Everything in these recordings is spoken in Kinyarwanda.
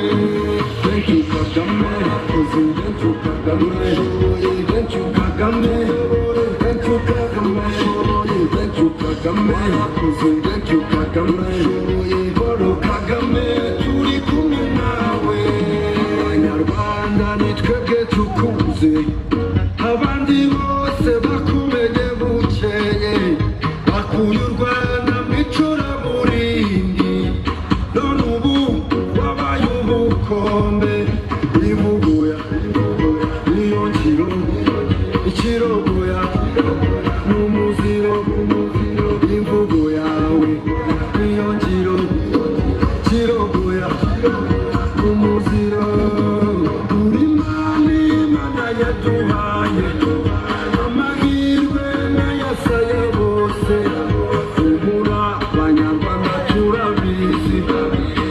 Thank you Kagame, President Kagame, thank you Kagame, thank you Kagame, thank you Kagame, President Kagame, Paul Kagame, turi kumwe nawe, Abanyarwanda nitwebwe tukuze, abandi bose bakumenye bukeye, bakuye u Rwanda mw'icuraburindi, none ubu wabaye ubukombe, ivuguya niyo ngiro, ikirogoya n'umuziro, imvugo yawe niyo ngiro, ikirogoya n'umuziro, uri Imana yaduhaye amahirwe n'ayasaya bose, humura Abanyarwanda turabizi,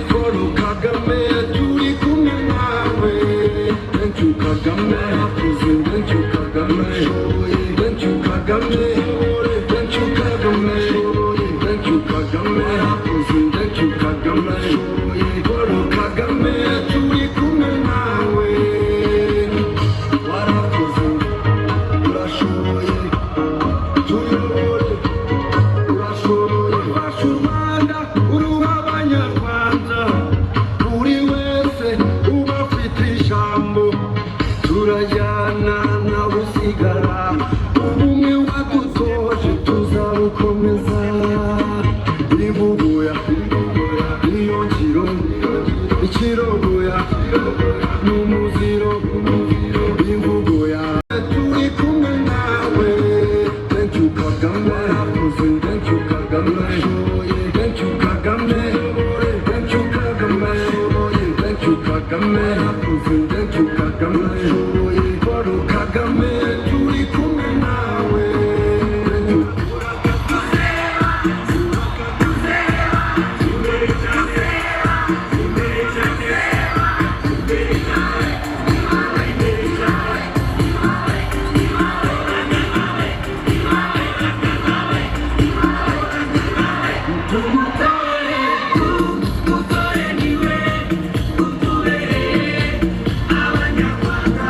Paul Kagame turi kumwe nawe, thank you Kagame, thank you Kagame, thank you Kagame, thank you Kagame, thank you Kagame, thank you Kagame, Paul Kagame turi kumwe nawe, warakoze urashoboye, tuyobore urashoboye, ufashe u Rwanda uruha Abanyarwanda, buri wese uba afite ijambo, turajyana nawe usigara, ubumwe wadutoje tuzabukomeza, ivuguya niyo ngiro, ikirogoya n'umuziro, imvugo yawe turi kumwe nawe, thank you Kagame, thank you Kagame, thank you Kagame, thank you Kagame, thank you Kagame, thank you Kagame, Paul Kagame turi kumwe nawe, thank you. Abanyarwanda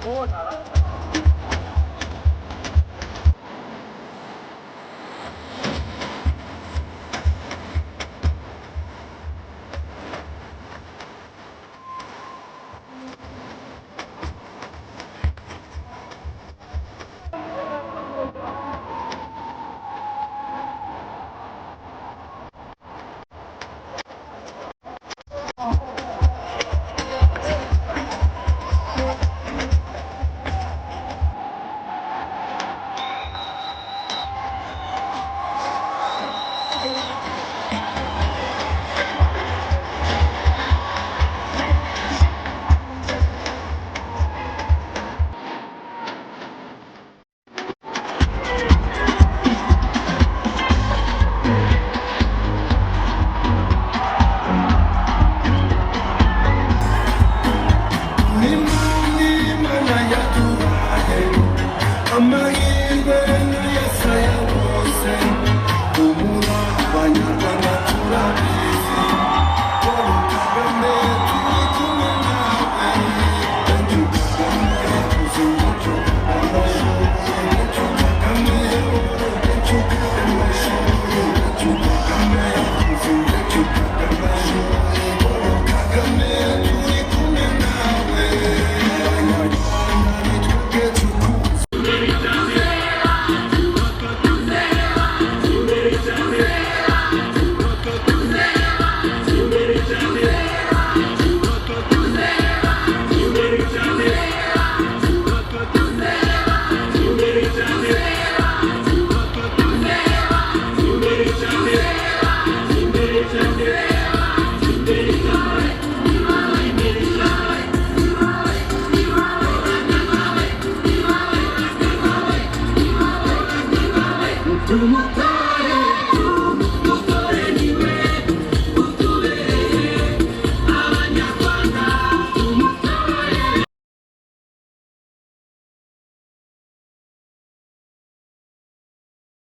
오, 잘한다. amahirwe n'iyesaya bose humura abanyarwanda turabizi wowe kagame turi kumwe nawe thank you kagame uzi umuco amashuri thank you kagame thank you amashuri thank you kagame uzi thank you kagame wowe kagame turi kumwe nawe abanyarwanda nitwe tukuzi Come on.